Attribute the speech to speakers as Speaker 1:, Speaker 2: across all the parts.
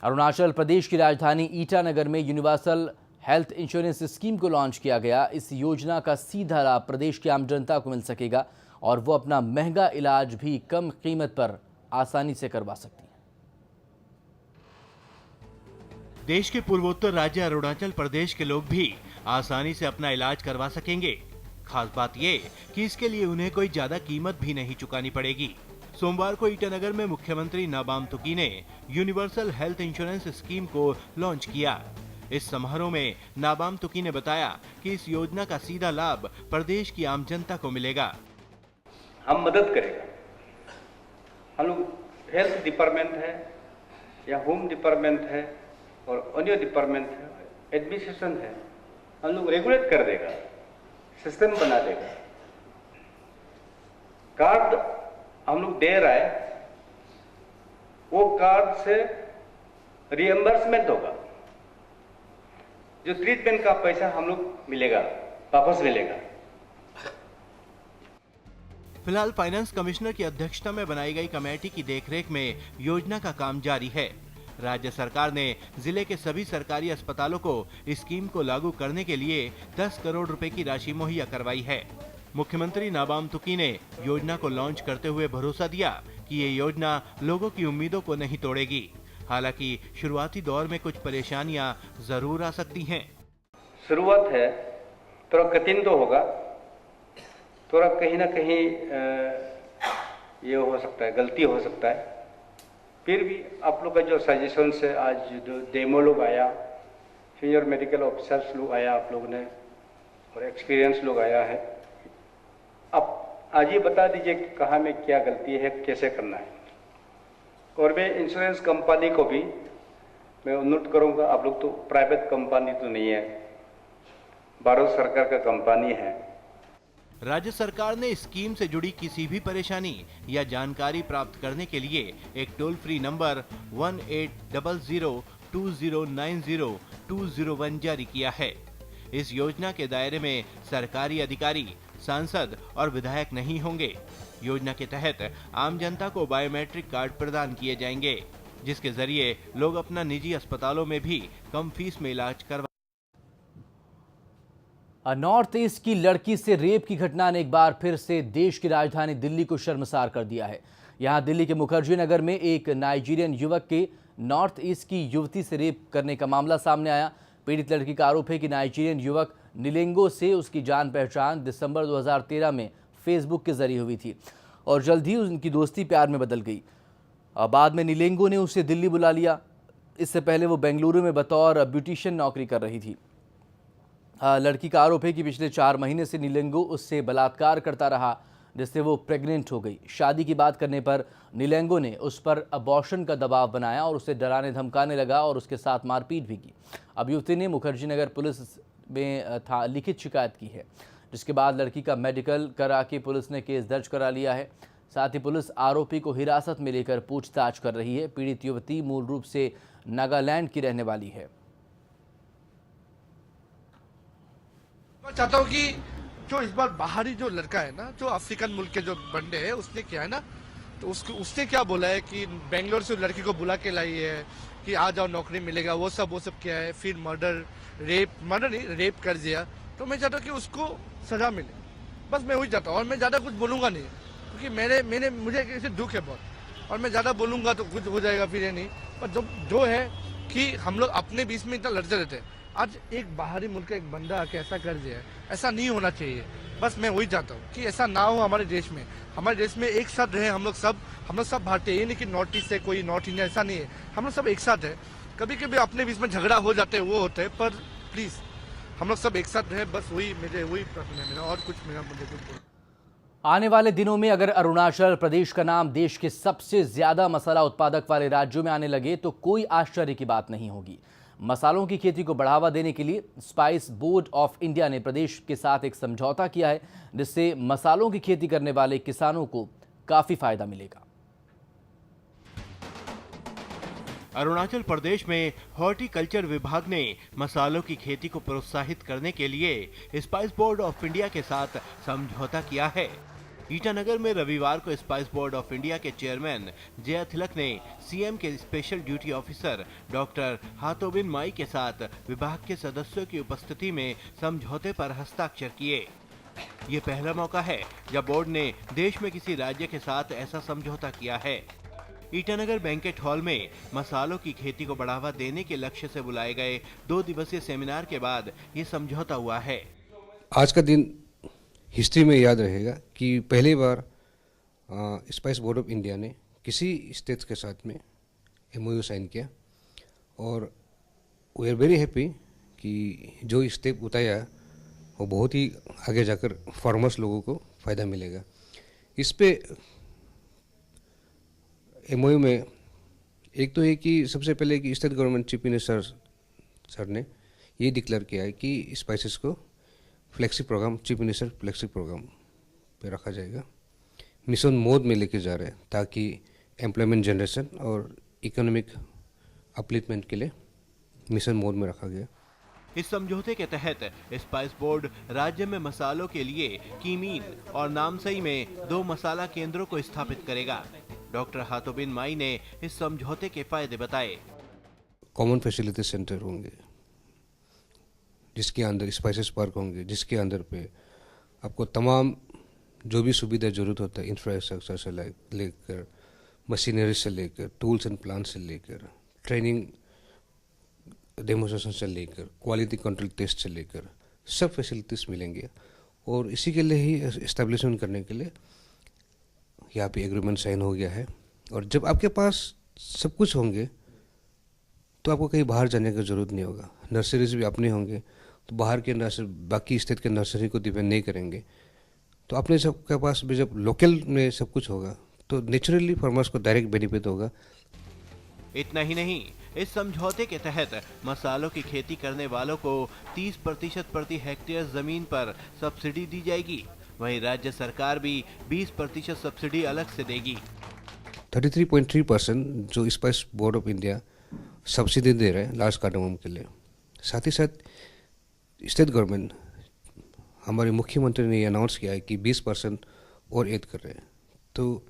Speaker 1: अरुणाचल प्रदेश की राजधानी ईटानगर में यूनिवर्सल हेल्थ इंश्योरेंस स्कीम को लॉन्च किया गया। इस योजना का सीधा लाभ प्रदेश की आम जनता को मिल सकेगा और वो अपना महंगा इलाज भी कम कीमत पर आसानी से करवा सकती है।
Speaker 2: देश के पूर्वोत्तर राज्य अरुणाचल प्रदेश के लोग भी आसानी से अपना इलाज करवा सकेंगे। खास बात ये कि इसके लिए उन्हें कोई ज्यादा कीमत भी नहीं चुकानी पड़ेगी। सोमवार को ईटानगर में मुख्यमंत्री नाबाम तुकी ने यूनिवर्सल हेल्थ इंश्योरेंस स्कीम को लॉन्च किया। इस समारोह में नाबाम तुकी ने बताया कि इस योजना का सीधा लाभ प्रदेश की आम जनता को मिलेगा।
Speaker 3: हम मदद करेगा। हम लोग हेल्थ डिपार्टमेंट है या होम डिपार्टमेंट है और अन्य डिपार्टमेंट है, एडमिनिस्ट्रेशन है, हम लोग रेगुलेट कर देगा, सिस्टम बना देगा। कार्ड हम लोग दे रहा है, वो कार्ड से रिएम्बर्समेंट होगा। जो ट्रीटमेंट का पैसा हम लोग मिलेगा, वापस मिलेगा।
Speaker 2: फिलहाल फाइनेंस कमिश्नर की अध्यक्षता में बनाई गई कमेटी की देखरेख में योजना का काम जारी है। राज्य सरकार ने जिले के सभी सरकारी अस्पतालों को इस स्कीम को लागू करने के लिए 10 करोड़ रुपए की राशि मुहैया करवाई है। मुख्यमंत्री नाबाम तुकी ने योजना को लॉन्च करते हुए भरोसा दिया कि ये योजना लोगों की उम्मीदों को नहीं तोड़ेगी। हालांकि शुरुआती दौर में कुछ परेशानियां जरूर आ सकती हैं।
Speaker 3: शुरुआत है, थोड़ा कठिन तो होगा, थोड़ा कहीं ना कहीं ये हो सकता है, गलती हो सकता है। फिर भी आप लोग का जो सजेशन है, आज जो डेमो लोग आया, सीनियर मेडिकल ऑफिसर्स लोग आया आप लोग ने, और एक्सपीरियंस लोग आया है। अब आज ये बता दीजिए कि कहाँ में क्या गलती है, कैसे करना है। और मैं इंश्योरेंस कंपनी को भी मैं अनुरोध करूंगा, आप लोग तो प्राइवेट कंपनी तो नहीं है, भारत सरकार का कंपनी है।
Speaker 2: राज्य सरकार ने स्कीम से जुड़ी किसी भी परेशानी या जानकारी प्राप्त करने के लिए एक टोल फ्री नंबर 180020900201 जारी किया है। इस योजना के दायरे में सरकारी अधिकारी, सांसद और विधायक नहीं होंगे। योजना के तहत आम जनता को बायोमेट्रिक कार्ड प्रदान किए जाएंगे, जिसके जरिए लोग अपना निजी अस्पतालों में भी कम फीस में इलाज करवा।
Speaker 1: नॉर्थ ईस्ट की लड़की से रेप की घटना ने एक बार फिर से देश की राजधानी दिल्ली को शर्मसार कर दिया है। यहां दिल्ली के मुखर्जी नगर में एक नाइजीरियन युवक के नॉर्थ ईस्ट की युवती से रेप करने का मामला सामने आया। पीड़ित लड़की का आरोप है कि नाइजीरियन युवक निलेंगो से उसकी जान पहचान दिसंबर 2013 में फेसबुक के जरिए हुई थी और जल्द ही उनकी दोस्ती प्यार में बदल गई। बाद में निलेंगो ने उसे दिल्ली बुला लिया। इससे पहले वो बेंगलुरु में बतौर ब्यूटिशियन नौकरी कर रही थी। लड़की का आरोप है कि पिछले 4 महीने से निलेंगो उससे बलात्कार करता रहा, जिससे वो प्रेग्नेंट हो गई। शादी की बात करने पर निलेंगो ने उस पर अबॉर्शन का दबाव बनाया और उसे डराने धमकाने लगा और उसके साथ मारपीट भी की। अब युवती ने मुखर्जी नगर पुलिस में लिखित शिकायत की है, जिसके बाद लड़की का मेडिकल करा के पुलिस ने केस दर्ज करा लिया है। साथ ही पुलिस आरोपी को हिरासत में लेकर पूछताछ कर रही है। पीड़ित युवती मूल रूप से नागालैंड की रहने वाली है।
Speaker 4: मैं चाहता हूँ कि जो इस बार बाहरी जो लड़का है ना, जो अफ्रीकन मुल्क के जो बंदे हैं, उसने क्या है ना, तो उसने क्या बोला है कि बेंगलोर से लड़की को बुला के लाई है कि आ जाओ नौकरी मिलेगा, वो सब क्या है। फिर मर्डर नहीं, रेप कर दिया। तो मैं चाहता हूँ कि उसको सजा मिले, बस मैं वही चाहता हूँ। और मैं ज्यादा कुछ बोलूंगा नहीं, क्योंकि मुझे ऐसे दुख है बहुत, और मैं ज्यादा बोलूंगा तो कुछ हो जाएगा फिर। ये नहीं, पर जो है कि हम लोग अपने बीच में इतना लड़ते रहते हैं। आज एक बाहरी मुल्क का एक बंदा आके ऐसा कर दिया है, ऐसा नहीं होना चाहिए। बस मैं वही चाहता हूँ कि ऐसा ना हो हमारे देश में। हमारे देश में एक साथ रहे हम लोग सब भारतीय। ये नहीं कि नॉर्थ ईस्ट से कोई नॉर्थ इंडिया, ऐसा नहीं है। हम लोग सब एक साथ है। कभी कभी अपने बीच में झगड़ा हो जाते हैं, वो होते हैं, पर प्लीज हम लोग सब एक साथ रहे। बस वही प्रार्थना है मेरा, और कुछ मुझे कुछ।
Speaker 1: आने वाले दिनों में अगर अरुणाचल प्रदेश का नाम देश के सबसे ज्यादा मसाला उत्पादक वाले राज्यों में आने लगे तो कोई आश्चर्य की बात नहीं होगी। मसालों की खेती को बढ़ावा देने के लिए स्पाइस बोर्ड ऑफ इंडिया ने प्रदेश के साथ एक समझौता किया है, जिससे मसालों की खेती करने वाले किसानों को काफी फायदा मिलेगा।
Speaker 2: अरुणाचल प्रदेश में हॉर्टिकल्चर विभाग ने मसालों की खेती को प्रोत्साहित करने के लिए स्पाइस बोर्ड ऑफ इंडिया के साथ समझौता किया है। ईटानगर में रविवार को स्पाइस बोर्ड ऑफ इंडिया के चेयरमैन जया तिलक ने सीएम के स्पेशल ड्यूटी ऑफिसर डॉक्टर हातोबिन माई के साथ विभाग के सदस्यों की उपस्थिति में समझौते पर हस्ताक्षर किए। ये पहला मौका है जब बोर्ड ने देश में किसी राज्य के साथ ऐसा समझौता किया है। ईटानगर बैंकेट हॉल में मसालों की खेती को बढ़ावा देने के लक्ष्य से बुलाए गए 2 दिवसीय सेमिनार के बाद ये समझौता हुआ है।
Speaker 5: आज का दिन हिस्ट्री में याद रहेगा कि पहली बार स्पाइस बोर्ड ऑफ इंडिया ने किसी स्टेट के साथ में MOU साइन किया और वी आर वेरी हैप्पी कि जो स्टेप उठाया वो बहुत ही आगे जाकर फार्मर्स लोगों को फ़ायदा मिलेगा। इस पे MOU में एक तो है कि सबसे पहले कि state government chief minister sir ने ये डिक्लेयर किया है कि स्पाइसेस को flexi program, chief minister flexi program पे रखा जाएगा। मिशन मोड में लेके जा रहे हैं ताकि एम्प्लॉयमेंट जनरेशन और इकोनॉमिक अपलिफ्टमेंट के लिए मिशन मोड में रखा गया।
Speaker 2: इस समझौते के तहत स्पाइस बोर्ड राज्य में मसालों के लिए कीमीन और नामसई में 2 मसाला केंद्रों को स्थापित करेगा। डॉक्टर हातोबिन माई ने इस समझौते के फायदे बताए।
Speaker 5: कॉमन फैसिलिटी सेंटर होंगे जिसके अंदर स्पाइसेस पार्क होंगे, जिसके अंदर पे आपको तमाम जो भी सुविधा जरूरत होता है इंफ्रास्ट्रक्चर से लेकर मशीनरी से लेकर टूल्स एंड प्लांट से लेकर ट्रेनिंग डेमोन्स्ट्रेशन से लेकर क्वालिटी कंट्रोल टेस्ट से लेकर सब फैसिलिटीज़ मिलेंगे। और इसी के लिए ही इस्टेब्लिशमेंट करने के लिए यहाँ पे एग्रीमेंट साइन हो गया है। और जब आपके पास सब कुछ होंगे तो आपको कहीं बाहर जाने की ज़रूरत नहीं होगा। नर्सरीज भी अपने होंगे तो बाहर के नर्सरी बाकी स्टेट के नर्सरी को डिपेंड नहीं करेंगे। तो अपने सबके पास भी जब लोकल में सब कुछ होगा तो नेचुरली फार्मर्स को डायरेक्ट बेनिफिट होगा।
Speaker 2: इतना ही नहीं, इस समझौते के तहत मसालों की खेती करने वालों को 30% प्रति हेक्टेयर जमीन पर सब्सिडी दी जाएगी। वहीं राज्य सरकार भी 20% सब्सिडी अलग से देगी।
Speaker 5: 33.3% जो spice board of India subsidy दे रहे हैं लार्ज कार्डमम के लिए। साथ ही साथ स्टेट गवर्नमेंट हमारे मुख्यमंत्री ने अनाउंस किया है कि 20% और ऐड कर रहे हैं, तो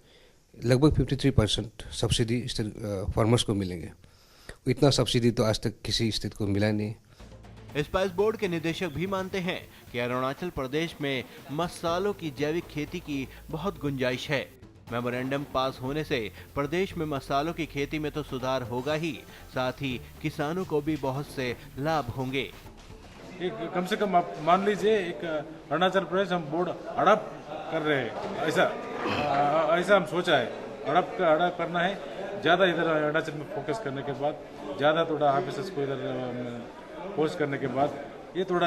Speaker 5: लगभग 53% सब्सिडी स्टेट फार्मर्स को मिलेंगे। इतना सब्सिडी तो आज तक किसी स्टेट को मिला नहीं।
Speaker 2: स्पाइस बोर्ड के निदेशक भी मानते हैं कि अरुणाचल प्रदेश में मसालों की जैविक खेती की बहुत गुंजाइश है। मेमोरेंडम पास होने से प्रदेश में मसालों की खेती में तो सुधार होगा ही, साथ ही किसानों को भी बहुत से लाभ होंगे।
Speaker 6: एक कम से कम आप मान लीजिए एक अरुणाचल प्रदेश हम बोर्ड अडॉप्ट कर रहे हैं, ऐसा हम सोचा है। अडॉप्ट करना है, ज़्यादा इधर अरुणाचल में फोकस करने के बाद, ज़्यादा थोड़ा ऑफिसर्स को इधर पोस्ट करने के बाद ये थोड़ा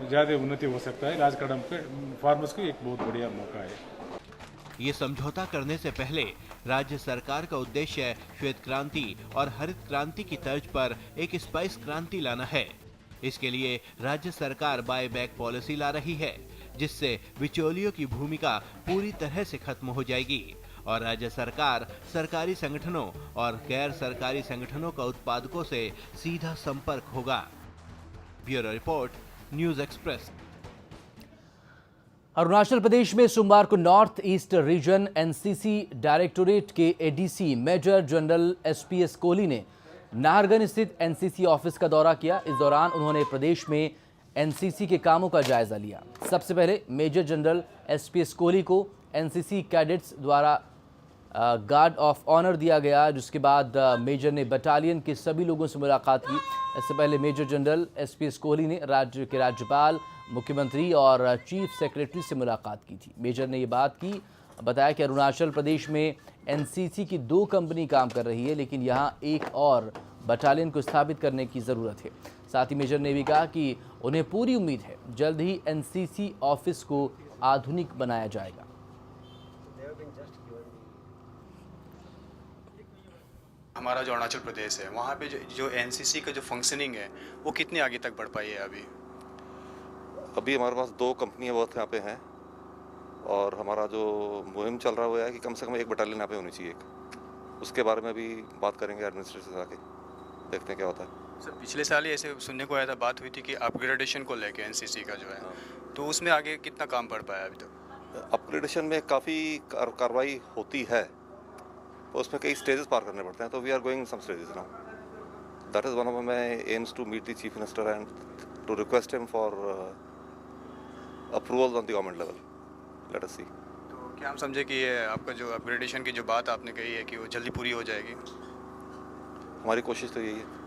Speaker 6: ज़्यादा उन्नति हो सकता है। राज कदम पे फार्मर्स को एक बहुत बढ़िया मौका है।
Speaker 2: ये समझौता करने से पहले राज्य सरकार का उद्देश्य श्वेत क्रांति और हरित क्रांति की तर्ज पर एक स्पाइस क्रांति लाना है। इसके लिए राज्य सरकार बाय बैक पॉलिसी ला रही है, जिससे बिचौलियों की भूमिका पूरी तरह से खत्म हो जाएगी और राज्य सरकार सरकारी संगठनों और गैर सरकारी संगठनों का उत्पादकों से सीधा संपर्क होगा। Bureau report, news express.
Speaker 1: Arunachal Pradesh में सोमवार को North East region NCC directorate के ADC major general SPS Kohli ने नाहरगढ़ स्थित एनसीसी ऑफिस का दौरा किया। इस दौरान उन्होंने प्रदेश में एनसीसी के कामों का जायजा लिया। सबसे पहले मेजर जनरल एसपीएस कोहली को एनसीसी कैडेट्स द्वारा गार्ड ऑफ ऑनर दिया गया, जिसके बाद मेजर ने बटालियन के सभी लोगों से मुलाकात की। इससे पहले मेजर जनरल एसपीएस कोहली ने राज्य के राज्यपाल, मुख्यमंत्री और चीफ सेक्रेटरी से मुलाकात की थी। मेजर ने ये बात की, बताया कि अरुणाचल प्रदेश में एनसीसी की 2 कंपनी काम कर रही है, लेकिन यहाँ एक और बटालियन को स्थापित करने की ज़रूरत है। साथ ही मेजर ने भी कहा कि उन्हें पूरी उम्मीद है जल्द ही एनसीसी ऑफिस को आधुनिक बनाया जाएगा।
Speaker 7: हमारा जो अरुणाचल प्रदेश है वहाँ पे जो एनसीसी का जो फंक्शनिंग है वो कितने आगे तक बढ़ पाई है अभी
Speaker 8: हमारे पास 2 कंपनियाँ बहुत यहाँ पे हैं और हमारा जो मुहिम चल रहा हुआ है कि कम से कम 1 बटालियन यहाँ पे होनी चाहिए। उसके बारे में भी बात करेंगे एडमिनिस्ट्रेशन से आके, देखते हैं क्या होता है।
Speaker 7: सर पिछले साल ही ऐसे सुनने को आया था, बात हुई थी कि अपग्रेडेशन को लेके एनसीसी का जो है, तो उसमें आगे कितना काम बढ़ पाया अभी तक?
Speaker 8: अपग्रेडेशन में काफ़ी कार्रवाई होती है, तो उसमें कई स्टेजेस पार करने पड़ते हैं, तो we are going some stages now. That is one of my aims to meet the chief minister and to request him for approval on the government level. Let us see.
Speaker 7: तो क्या हम समझे कि ये आपका जो अपग्रेडेशन की जो बात आपने कही है कि वो जल्दी पूरी हो जाएगी?
Speaker 8: हमारी कोशिश तो यही है।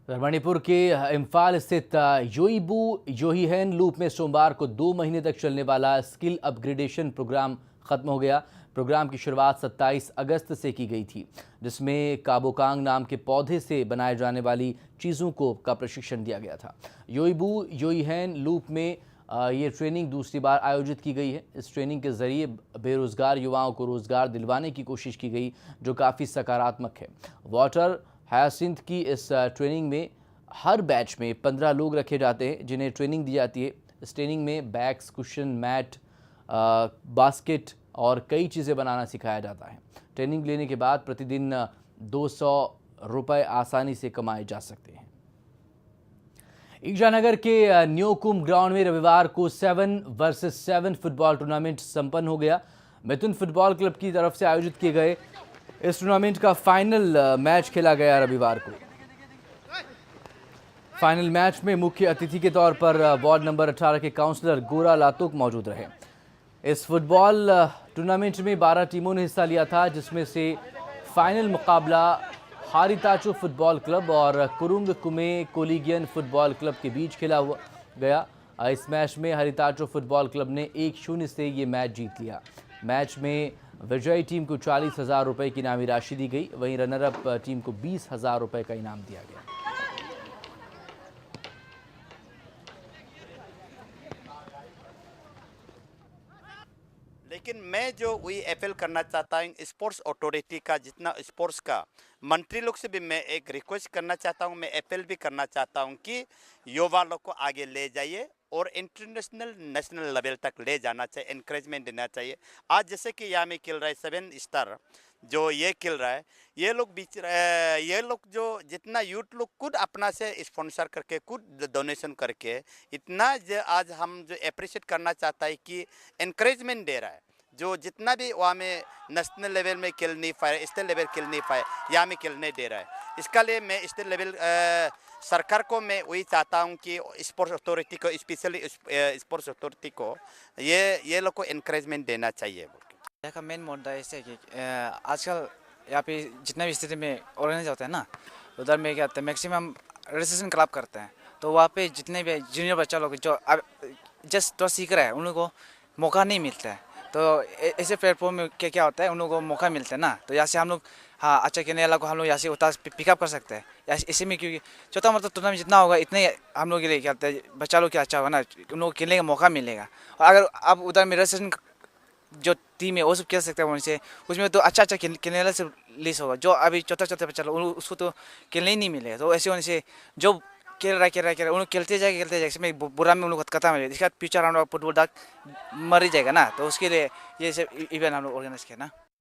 Speaker 1: मणिपुर के इम्फाल स्थित योइबू योहीहेन लूप में सोमवार को 2 महीने तक चलने वाला स्किल अपग्रेडेशन प्रोग्राम खत्म हो गया। प्रोग्राम की शुरुआत 27 अगस्त से की गई थी, जिसमें काबोकांग नाम के पौधे से बनाए जाने वाली चीज़ों का प्रशिक्षण दिया गया था। योइबू योहीहेन लूप में ये ट्रेनिंग दूसरी बार आयोजित की गई है। इस ट्रेनिंग के जरिए बेरोजगार युवाओं को रोजगार दिलवाने की कोशिश की गई, जो काफ़ी सकारात्मक है। वाटर हायासिंथ की इस ट्रेनिंग में हर बैच में 15 लोग रखे जाते हैं, जिन्हें ट्रेनिंग दी जाती है। इस ट्रेनिंग में बैग्स, कुशन, मैट, बास्केट और कई चीज़ें बनाना सिखाया जाता है। ट्रेनिंग लेने के बाद प्रतिदिन 200 रुपये आसानी से कमाए जा सकते हैं। ईटानगर के न्योकुम ग्राउंड में रविवार को 7 वर्सेस 7 फुटबॉल टूर्नामेंट संपन्न हो गया। मिथुन फुटबॉल क्लब की तरफ से आयोजित किए गए इस टूर्नामेंट का फाइनल मैच खेला गया रविवार को। फाइनल मैच में मुख्य अतिथि के तौर पर वार्ड नंबर 18 के काउंसलर गोरा लातुक मौजूद रहे। इस फुटबॉल टूर्नामेंट में 12 टीमों ने हिस्सा लिया था, जिसमें से फाइनल मुकाबला हारिताचो फुटबॉल क्लब और कुरुंग कुमे कोलिगियन फुटबॉल क्लब के बीच खेला हुआ गया। इस मैच में हारिताचो फुटबॉल क्लब ने 1-0 से ये मैच जीत लिया। मैच में विजयी टीम को 40,000 रुपये की इनामी राशि दी गई, वहीं रनरअप टीम को 20,000 रुपये का इनाम दिया गया।
Speaker 9: लेकिन मैं जो वही अपील करना चाहता हूँ स्पोर्ट्स अथॉरिटी का, जितना स्पोर्ट्स का मंत्री लोग से भी मैं एक रिक्वेस्ट करना चाहता हूँ, मैं अपील भी करना चाहता हूँ कि युवा लोग को आगे ले जाइए और इंटरनेशनल नेशनल लेवल तक ले जाना चाहिए, इंकरेजमेंट देना चाहिए। आज जैसे कि यहाँ में खेल रहा है 7 स्टार जो ये खेल रहा है, ये लोग जो जितना यूथ लोग खुद अपना से स्पॉन्सर करके, खुद डोनेशन करके, इतना आज हम जो अप्रिशिएट करना चाहता है कि इंकरेजमेंट दे रहा है। जो जितना भी वहाँ में नेशनल लेवल में खेल नहीं पाए, स्टेट लेवल खेल नहीं पाए, यहाँ में खेलने दे रहा है। इसका लिए मैं स्टेट लेवल सरकार को मैं वही चाहता हूँ कि स्पोर्ट्स अथॉरिटी को, स्पेशली स्पोर्ट्स अथॉरिटी को ये लोग को इनकरेजमेंट देना चाहिए।
Speaker 10: यहाँ का मेन मुद्दा ऐसे है कि आजकल यहाँ पे जितना भी स्थिति में ऑर्गेनाइज होता है ना, उधर में क्या होता है मैक्सिमम रजिस्ट्रेशन क्लब करते हैं। तो वहाँ पे जितने भी जूनियर बच्चा लोग जो अब जस्ट तो सीख रहा है, उन लोगों को मौका नहीं मिलता है। तो ऐसे प्लेटफॉर्म में क्या होता है, उन लोगों को मौका मिलता है ना, तो यहाँ से हम लोग हाँ अच्छा खेलने वाला को हम लोग यहाँ से उतार पिकअप कर सकते हैं। इसी में क्योंकि छोटा मोटा टूर्नामेंट जितना होगा इतने हम लोग के लिए क्या होता है, बच्चा लोग क्या अच्छा होगा ना, उन लोग खेलने का मौका मिलेगा। और अगर आप उधर में रजिस्ट्रेशन जो टीम है वो सब खेल सकते हैं उनसे, उसमें तो अच्छा खेलने वाला से लिस्ट होगा। जो अभी छोटा बच्चा लोग उसको तो खेलने ही नहीं मिलेगा। तो ऐसे होने से जो खेल रहा है उन लोग खेलते जाएगा इसमें बुरा में उन लोग खत्म हो जाएगा। इसका फ्यूचर हम लोग फुटबॉल तक मर ही जाएगा ना। तो उसके लिए ये सब इवेंट हम लोग ऑर्गेनाइज किया ना।